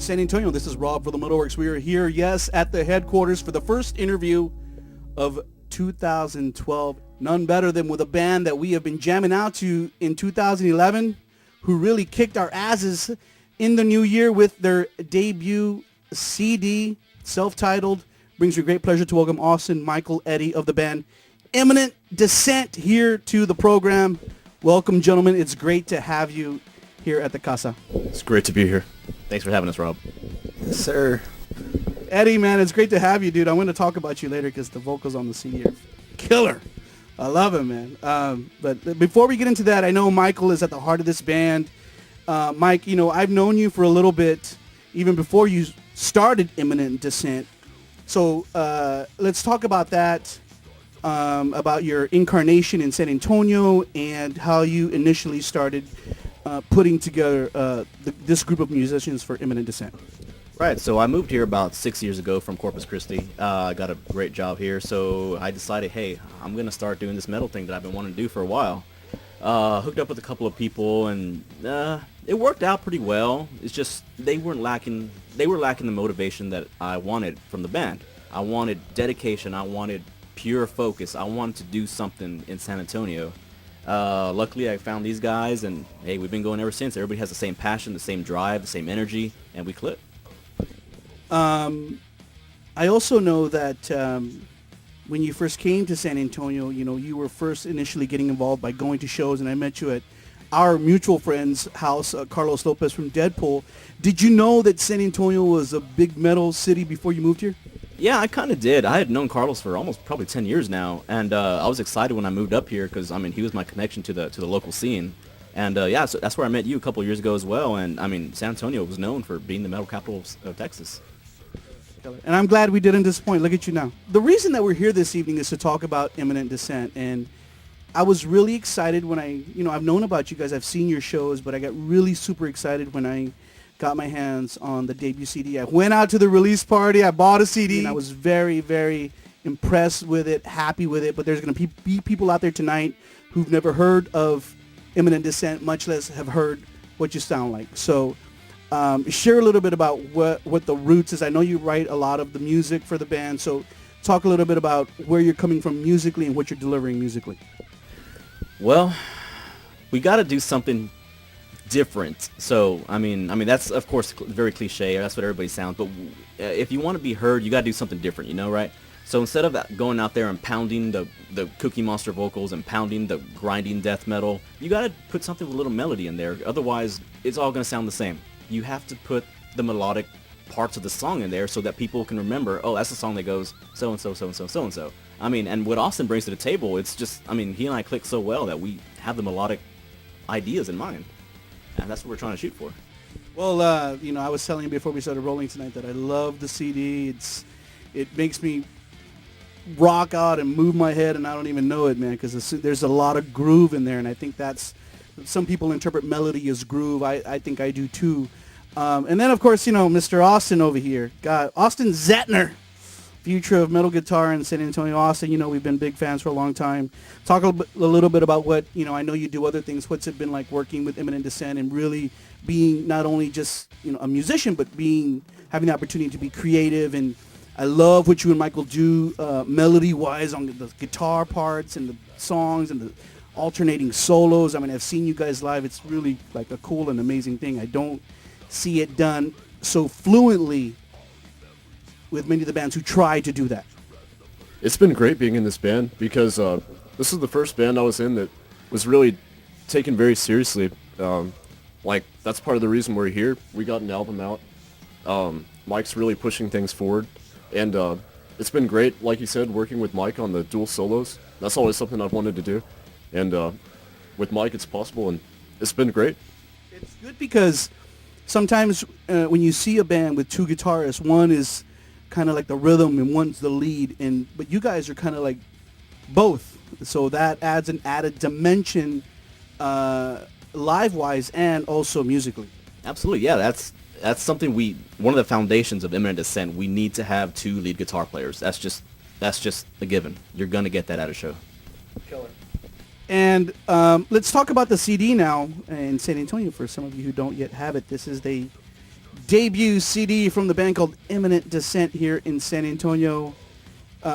San Antonio. This is Rob for the MetalWorks. We are here, yes, at the headquarters for the first interview of 2012. None better than with a band that we have been jamming out to in 2011, who really kicked our asses in the new year with their debut CD, self-titled. Brings me great pleasure to welcome Austin Michael Eddy of the band Imminent Descent here to the program. Welcome, gentlemen. It's great to have you here at the Casa. It's great to be here. Thanks for having us, Rob. Yes, sir. Eddy, man, it's great to have you, dude. I'm going to talk about you later because the vocals on the CD are killer. I love it, man. But before we get into that, I know Michael is at the heart of this band. Mike, you know, I've known you for a little bit, even before you started Imminent Descent. So let's talk about that, about your incarnation in San Antonio and how you initially started putting together this group of musicians for Imminent Descent. Right, so I moved here about 6 years ago from Corpus Christi. I got a great job here, so I decided, hey, I'm going to start doing this metal thing that I've been wanting to do for a while. Hooked up with a couple of people, and it worked out pretty well. It's just they were lacking the motivation that I wanted from the band. I wanted dedication. I wanted pure focus. I wanted to do something in San Antonio. Luckily, I found these guys, and hey, we've been going ever since. Everybody has the same passion, the same drive, the same energy, and we click. I also know that when you first came to San Antonio, you know, you were first initially getting involved by going to shows, and I met you at our mutual friend's house, Carlos Lopez from Deadpool. Did you know that San Antonio was a big metal city before you moved here? Yeah, I kind of did. I had known Carlos for almost probably 10 years now, and I was excited when I moved up here because, I mean, he was my connection to the local scene. And yeah, so that's where I met you a couple of years ago as well. And I mean, San Antonio was known for being the metal capital of Texas. And I'm glad we didn't disappoint. Look at you now. The reason that we're here this evening is to talk about Imminent Descent. And I was really excited when I've known about you guys. I've seen your shows, but I got really super excited when I got my hands on the debut CD. I went out to the release party. I bought a CD, and I was very, very impressed with it, happy with it. But there's going to be people out there tonight who've never heard of Imminent Descent, much less have heard what you sound like. So share a little bit about what the roots is. I know you write a lot of the music for the band, so talk a little bit about where you're coming from musically and what you're delivering musically. Well, we got to do something different. So, I mean that's of course very cliche. That's what everybody sounds. But if you want to be heard, you got to do something different, you know, right? So instead of going out there and pounding the Cookie Monster vocals and pounding the grinding death metal, you got to put something with a little melody in there. Otherwise, it's all going to sound the same. You have to put the melodic parts of the song in there so that people can remember, oh, that's the song that goes so-and-so, so-and-so, so-and-so. I mean, and what Austin brings to the table, it's just, I mean, he and I click so well that we have the melodic ideas in mind. And that's what we're trying to shoot for. Well, you know, I was telling you before we started rolling tonight that I love the CD. It makes me rock out and move my head, and I don't even know it, man, because there's a lot of groove in there, and I think that's, some people interpret melody as groove. I think I do too. And then, of course, you know, Mr. Austin over here. God, Austin Zettner, future of metal guitar in San Antonio. Austin, you know, we've been big fans for a long time. Talk a little bit about what, you know, I know you do other things. What's it been like working with Imminent Descent and really being not only just, you know, a musician, but having the opportunity to be creative. And I love what you and Michael do melody-wise on the guitar parts and the songs and the alternating solos. I mean, I've seen you guys live. It's really like a cool and amazing thing. I don't see it done so fluently with many of the bands who try to do that. It's been great being in this band because this is the first band I was in that was really taken very seriously. Like, that's part of the reason we're here. We got an album out. Mike's really pushing things forward. And it's been great, like you said, working with Mike on the dual solos. That's always something I've wanted to do. And with Mike, it's possible, and it's been great. It's good because sometimes when you see a band with two guitarists, one is kind of like the rhythm and one's the lead, but you guys are kind of like both. So that adds an added dimension live-wise and also musically. Absolutely, yeah. That's something one of the foundations of Imminent Descent. We need to have two lead guitar players. That's just a given. You're gonna get that at a show. Killer. And let's talk about the CD now in San Antonio for some of you who don't yet have it. This is the debut CD from the band called Imminent Descent here in San Antonio.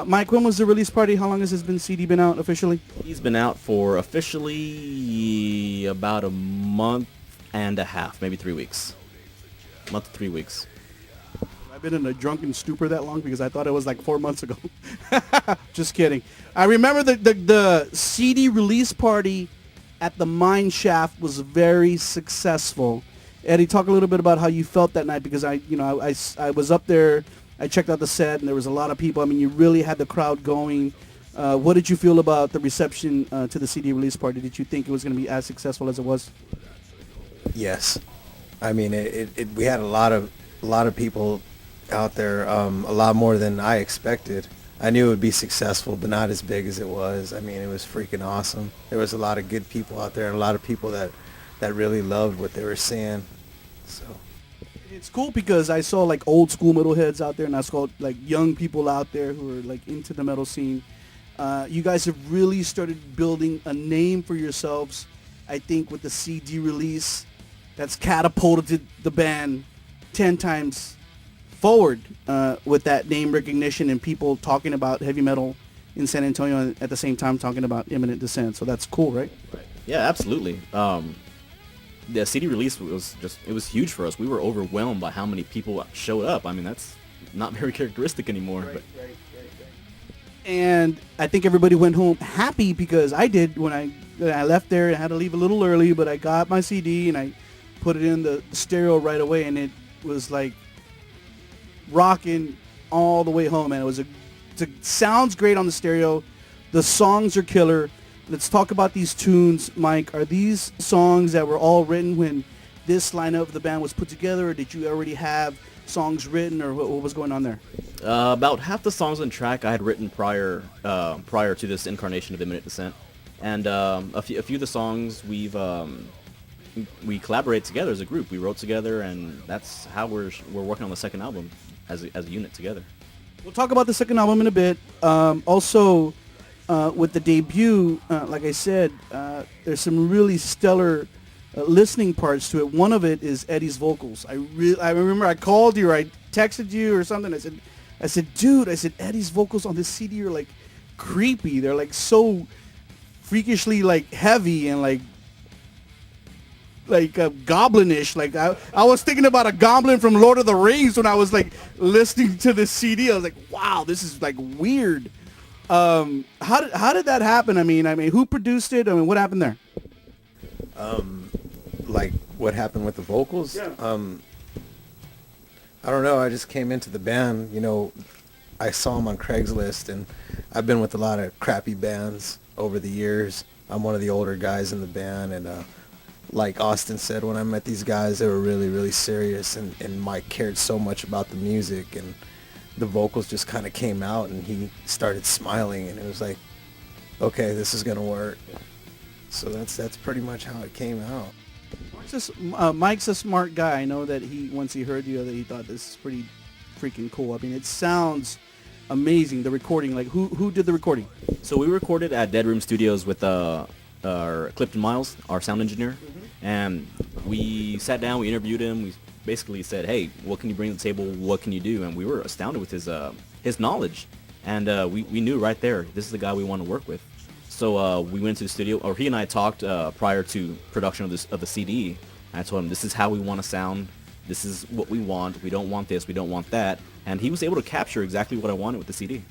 Mike, when was the release party? How long has this CD been out officially? He's been out for officially about a month and a half, maybe 3 weeks. A month to 3 weeks. I've been in a drunken stupor that long because I thought it was like 4 months ago. Just kidding. I remember the CD release party at the Mine Shaft was very successful. Eddie, talk a little bit about how you felt that night, because I was up there, I checked out the set, and there was a lot of people. I mean, you really had the crowd going. What did you feel about the reception to the CD release party? Did you think it was going to be as successful as it was? Yes, I mean we had a lot of people out there, a lot more than I expected. I knew it would be successful, but not as big as it was. I mean, it was freaking awesome. There was a lot of good people out there, and a lot of people that really loved what they were seeing. So it's cool because I saw like old school metalheads out there, and I saw like young people out there who are like into the metal scene. You guys have really started building a name for yourselves, I think, with the CD release that's catapulted the band 10 times forward with that name recognition and people talking about heavy metal in San Antonio and at the same time talking about Imminent Descent. So that's cool, right? Yeah, absolutely. The CD release was huge for us. We were overwhelmed by how many people showed up. I mean, that's not very characteristic anymore. Right. And I think everybody went home happy, because I did when I left there. I had to leave a little early, but I got my CD and I put it in the stereo right away, and it was like rocking all the way home. And it sounds great on the stereo. The songs are killer. Let's talk about these tunes, Mike. Are these songs that were all written when this lineup of the band was put together, or did you already have songs written, or what was going on there? About half the songs on track I had written prior to this incarnation of Imminent Descent, and a few of the songs we collaborate together as a group. We wrote together, and that's how we're working on the second album as a unit together. We'll talk about the second album in a bit. Also, with the debut, like I said, there's some really stellar listening parts to it. One of it is Eddie's vocals. I remember I called you, or I texted you or something. I said, dude, Eddie's vocals on this CD are like creepy. They're like so freakishly like heavy and like goblinish. Like I was thinking about a goblin from Lord of the Rings when I was like listening to this CD. I was like, wow, this is like weird. How did that happen? I mean, who produced it? I mean, what happened there? Like what happened with the vocals? Yeah. I don't know. I just came into the band, I saw them on Craigslist, and I've been with a lot of crappy bands over the years. I'm one of the older guys in the band, and like Austin said, when I met these guys, they were really, really serious, and Mike cared so much about the music, and the vocals just kind of came out, and he started smiling, and it was like, okay, this is gonna work. So that's pretty much how it came out. Mike's a smart guy. I know that once he heard you, that he thought this is pretty freaking cool. I mean, it sounds amazing. The recording, like who did the recording? So we recorded at Dead Room Studios with our Clifton Miles, our sound engineer, and we sat down, we interviewed him, we basically said, hey, what can you bring to the table, what can you do? And we were astounded with his knowledge, and we knew right there, this is the guy we want to work with. So we went to the studio, or he and I talked prior to production of the CD, and I told him, this is how we want to sound, this is what we want, we don't want this, we don't want that, and he was able to capture exactly what I wanted with the CD.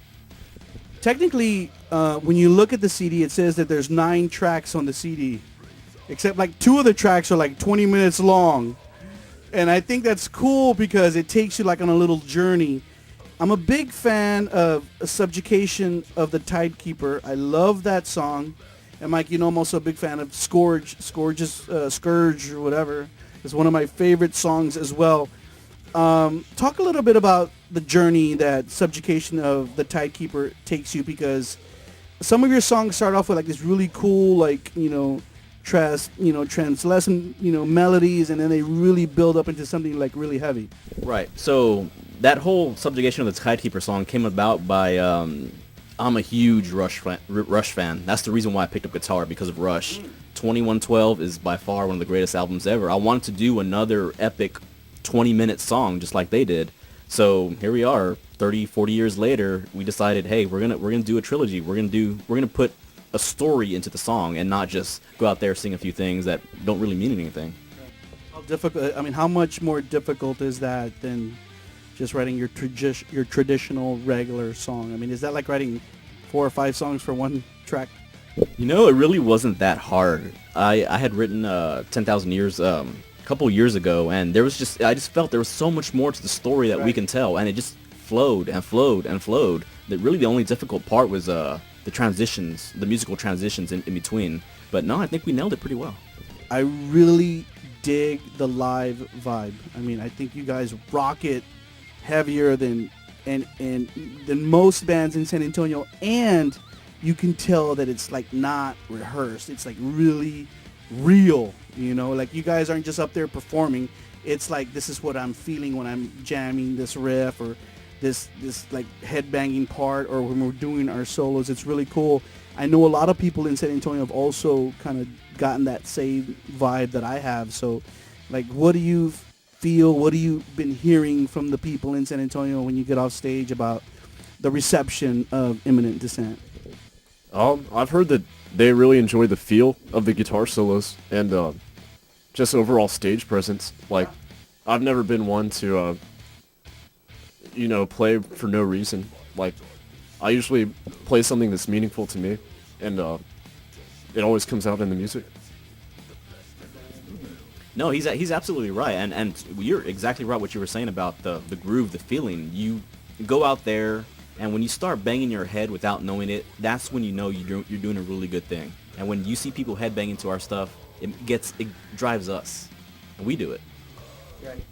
Technically, when you look at the CD, it says that there's 9 tracks on the CD, except like 2 of the tracks are like 20 minutes long. And I think that's cool because it takes you like on a little journey. I'm a big fan of Subjugation of the Tidekeeper. I love that song. And Mike, I'm also a big fan of Scourge or whatever. It's one of my favorite songs as well. Talk a little bit about the journey that Subjugation of the Tidekeeper takes you, because some of your songs start off with like this really cool, like, translucent, melodies, and then they really build up into something like really heavy. Right. So that whole Subjugation of the Tidekeeper song came about by I'm a huge Rush fan. That's the reason why I picked up guitar, because of Rush. 2112 is by far one of the greatest albums ever. I wanted to do another epic 20-minute song just like they did. So here we are, 30, 40 years later. We decided, hey, we're gonna do a trilogy. We're gonna put a story into the song and not just go out there sing a few things that don't really mean anything. How difficult? I mean, how much more difficult is that than just writing your traditional regular song? I mean, is that like writing 4 or 5 songs for one track? You know, it really wasn't that hard. I had written 10,000 Years a couple years ago, and I just felt there was so much more to the story that we can tell, and it just flowed and flowed and flowed. That really the only difficult part was the transitions, the musical transitions in between. But no, I think we nailed it pretty well. I really dig the live vibe. I mean, I think you guys rock it heavier than most bands in San Antonio, and you can tell that it's like not rehearsed. It's like really real, you know, like you guys aren't just up there performing. It's like, this is what I'm feeling when I'm jamming this riff or this like headbanging part, or when we're doing our solos. It's really cool. I know a lot of people in San Antonio have also kind of gotten that same vibe that I have. So like, what do you feel, what have you been hearing from the people in San Antonio when you get off stage about the reception of Imminent Descent? I've heard that they really enjoy the feel of the guitar solos and just overall stage presence. Like, I've never been one to, play for no reason. Like, I usually play something that's meaningful to me, and it always comes out in the music. No, he's absolutely right, and you're exactly right what you were saying about the groove, the feeling. You go out there, and when you start banging your head without knowing it, that's when you know you're doing a really good thing. And when you see people headbanging to our stuff, it drives us, and we do it. Right.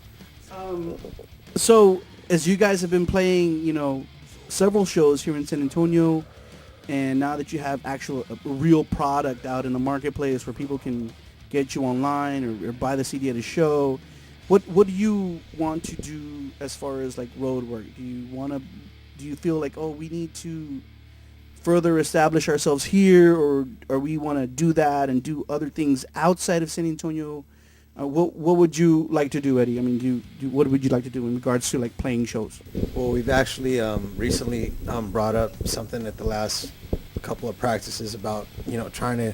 So as you guys have been playing, several shows here in San Antonio, and now that you have a real product out in the marketplace where people can get you online or buy the CD at a show, what do you want to do as far as like road work? Do you feel like, oh, we need to further establish ourselves here, or we want to do that and do other things outside of San Antonio? What would you like to do, Eddie? I mean, what would you like to do in regards to like playing shows? Well, we've actually recently brought up something at the last couple of practices about, trying to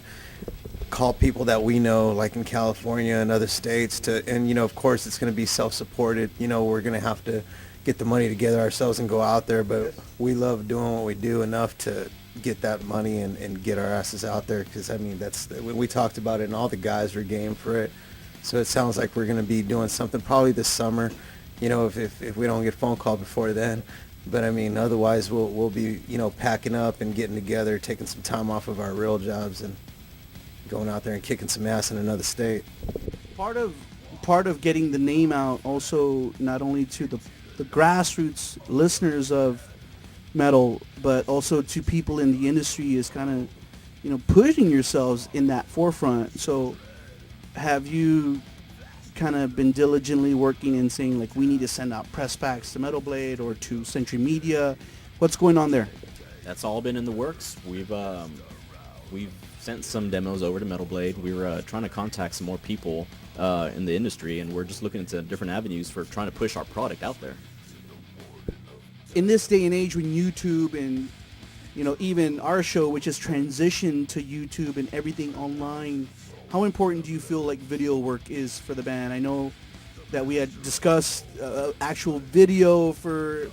call people that we know, like in California and other states, and of course it's going to be self-supported. We're going to have to get the money together ourselves and go out there, but we love doing what we do enough to get that money and get our asses out there, because I mean, when we talked about it and all the guys were game for it. So it sounds like we're going to be doing something probably this summer, if we don't get a phone call before then. But I mean, otherwise we'll be, packing up and getting together, taking some time off of our real jobs and going out there and kicking some ass in another state. Part of getting the name out also, not only to the grassroots listeners of metal, but also to people in the industry, is kind of, pushing yourselves in that forefront. So have you kind of been diligently working and saying, like, we need to send out press packs to Metal Blade or to Century Media? What's going on there? That's all been in the works. We've sent some demos over to Metal Blade. We were trying to contact some more people in the industry, and we're just looking into different avenues for trying to push our product out there. In this day and age when YouTube and, even our show, which has transitioned to YouTube and everything online, how important do you feel like video work is for the band? I know that we had discussed actual video for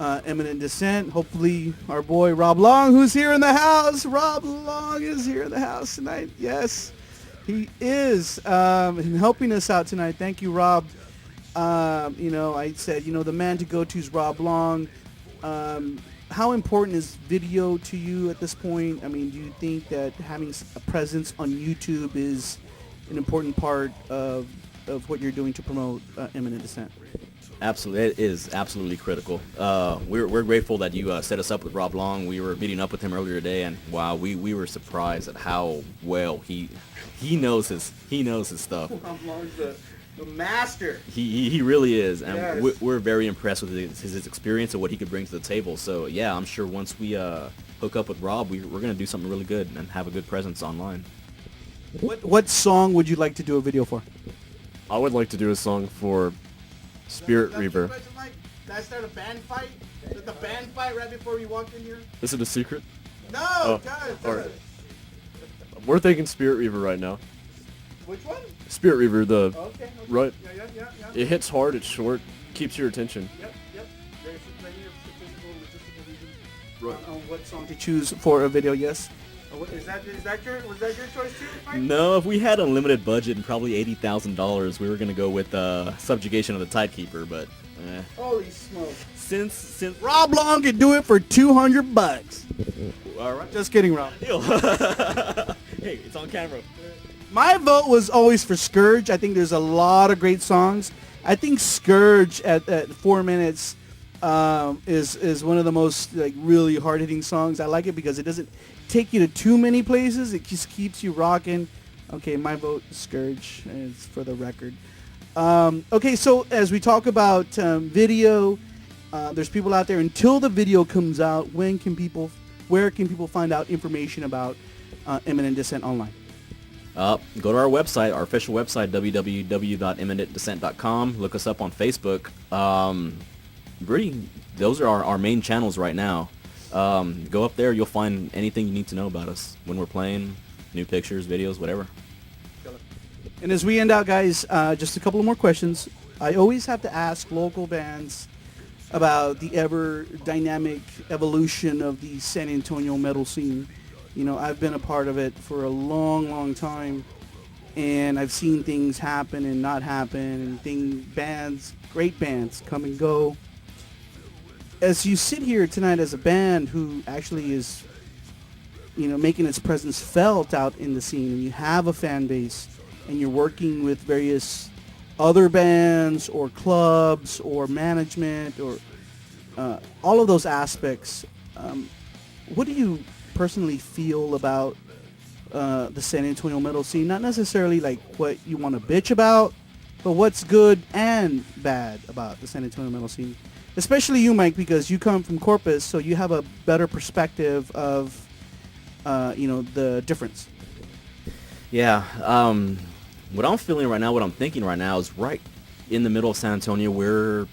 Imminent Descent. Hopefully our boy Rob Long, who's here in the house. Rob Long is here in the house tonight. Yes, he is helping us out tonight. Thank you, Rob. I said, the man to go to is Rob Long. How important is video to you at this point? I mean, do you think that having a presence on YouTube is an important part of what you're doing to promote Imminent Descent? Absolutely, it is absolutely critical. We're grateful that you set us up with Rob Long. We were meeting up with him earlier today, and wow, we were surprised at how well he knows his stuff. Rob Long's the master. He really is, and yes. We're very impressed with his experience and what he could bring to the table. So yeah, I'm sure once we hook up with Rob, we're going to do something really good and have a good presence online. What song would you like to do a video for? I would like to do a song for Spirit That's Reaver. the question, Mike. Did I start a band fight? Did the band fight right before we walked in here? Is it a secret? No, Oh, God. alright. We're thinking Spirit Reaver right now. Which one? Spirit Reaver, the Okay. right. Yeah. It hits hard. It's short. Keeps your attention. Yep. There's plenty of statistical, logistical reasons Right. on what song to choose for a video. Yes. Was that your choice too, Mike? No, if we had unlimited budget and probably $80,000, we were gonna go with Subjugation of the Tidekeeper, but Holy smoke! since Rob Long could do it for $200. all right, Just kidding, Rob. deal. Hey, it's on camera. My vote was always for Scourge. I think there's a lot of great songs. I think Scourge at 4 minutes is one of the most like really hard hitting songs. I like it because it doesn't take you to too many places. It just keeps you rocking. Okay, my vote is Scourge. It's for the record. Okay, so as we talk about video, there's people out there. Until the video comes out, where can people find out information about Imminent Descent online? Go to our website, our official website, www.imminentdescent.com. Look us up on Facebook. Really, those are our main channels right now. Go up there, you'll find anything you need to know about us when we're playing, new pictures, videos, whatever. And as we end out, guys, just a couple of more questions. I always have to ask local bands about the ever dynamic evolution of the San Antonio metal scene. You know, I've been a part of it for a long, long time, and I've seen things happen and not happen, and great bands come and go. As you sit here tonight as a band who actually is, you know, making its presence felt out in the scene, and you have a fan base, and you're working with various other bands or clubs or management or all of those aspects, what do you personally feel about the San Antonio metal scene? Not necessarily like what you want to bitch about, but what's good and bad about the San Antonio metal scene. Especially you, Mike, because you come from Corpus, so you have a better perspective of, the difference. Yeah, what I'm feeling right now, what I'm thinking right now is right in the middle of San Antonio where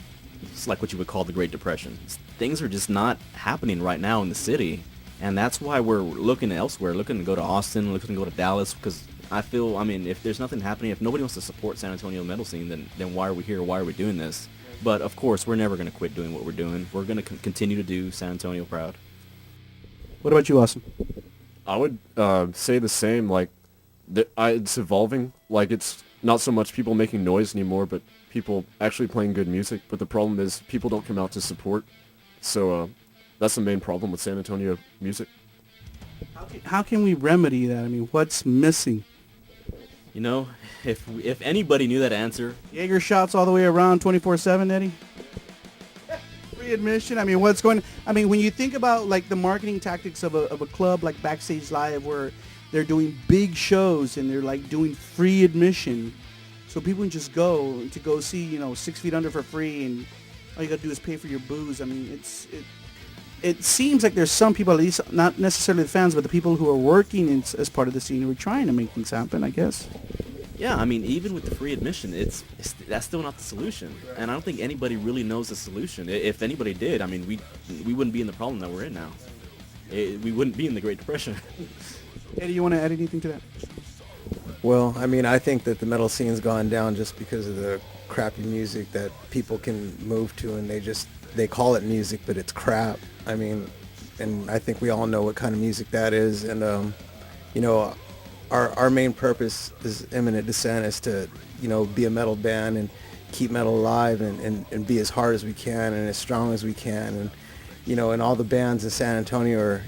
it's like what you would call the Great Depression. Things are just not happening right now in the city. And that's why we're looking elsewhere, looking to go to Austin, looking to go to Dallas, because I feel, if there's nothing happening, if nobody wants to support San Antonio metal scene, then why are we here? Why are we doing this? But of course, we're never going to quit doing what we're doing. We're going to continue to do San Antonio proud. What about you, Austin? I would say the same. Like, it's evolving. Like, it's not so much people making noise anymore, but people actually playing good music. But the problem is people don't come out to support. So that's the main problem with San Antonio music. How can we remedy that? What's missing? You know, if anybody knew that answer, Jaeger shots all the way around 24/7, Eddie? Free admission? What's going on? When you think about like the marketing tactics of a club like Backstage Live, where they're doing big shows and they're like doing free admission, so people can just go see 6 Feet Under for free, and all you gotta do is pay for your booze. It seems like there's some people, at least not necessarily the fans, but the people who are working as part of the scene, who are trying to make things happen, I guess. yeah, even with the free admission, that's still not the solution. And I don't think anybody really knows the solution. If anybody did, we wouldn't be in the problem that we're in now. We wouldn't be in the Great Depression. Eddie, you want to add anything to that? Well, I think that the metal scene's gone down just because of the crappy music that people can move to, and they call it music, but it's crap. And I think we all know what kind of music that is. And, our main purpose is Imminent Descent is to, be a metal band and keep metal alive and be as hard as we can and as strong as we can. And, and all the bands in San Antonio are,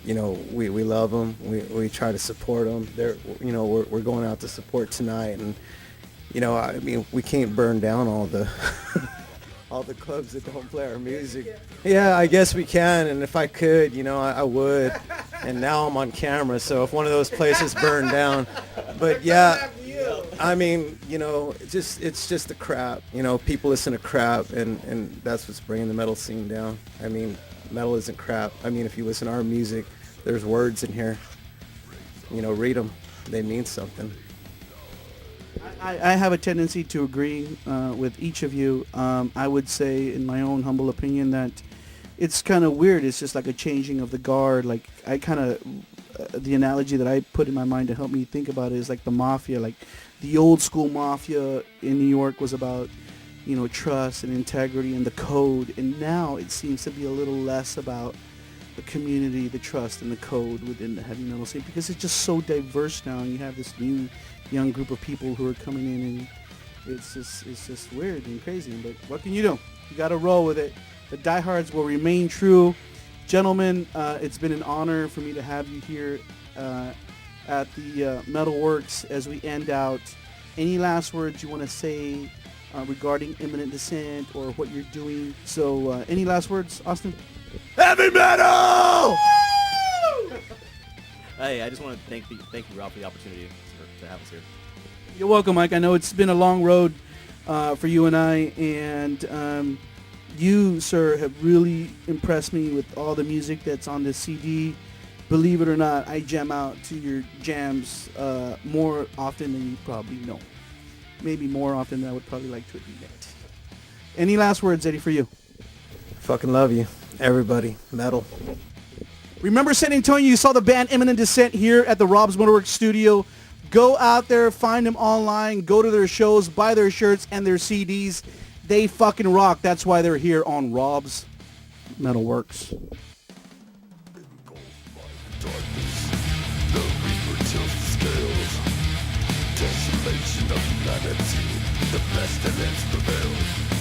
we love them. We try to support them. We're going out to support tonight. And, we can't burn down all the all the clubs that don't play our music. Yeah, I guess we can, and if I could, I would. And now I'm on camera, so if one of those places burned down. But yeah, it's just the crap. People listen to crap, and that's what's bringing the metal scene down. Metal isn't crap. If you listen to our music, there's words in here. Read them. They mean something. I have a tendency to agree with each of you. I would say, in my own humble opinion, that it's kind of weird. It's just like a changing of the guard. Like I kind of, the analogy that I put in my mind to help me think about it is like the mafia. Like the old school mafia in New York was about, you know, trust and integrity and the code. And now it seems to be a little less about the community, the trust, and the code within the heavy metal scene, because it's just so diverse now, and you have this new young group of people who are coming in, and it's just weird and crazy. But what can you do? You got to roll with it. The diehards will remain true. Gentlemen, it's been an honor for me to have you here at the MetalWorks as we end out. Any last words you want to say regarding Imminent Descent or what you're doing? So any last words, Austin? Heavy metal! Hey, I just want to thank you, Rob, for the opportunity to have us here. You're welcome, Mike. I know it's been a long road for you and I, and you, sir, have really impressed me with all the music that's on this CD. Believe it or not, I jam out to your jams more often than you probably know. Maybe more often than I would probably like to admit. Any last words, Eddie, for you? Fucking love you, everybody. Metal. Remember San Antonio, you saw the band Imminent Descent here at the Rob's Motorworks studio. Go out there, find them online, go to their shows, buy their shirts and their CDs. They fucking rock. That's why they're here on Rob's Metalworks. Desolation of humanity, the pestilence prevails.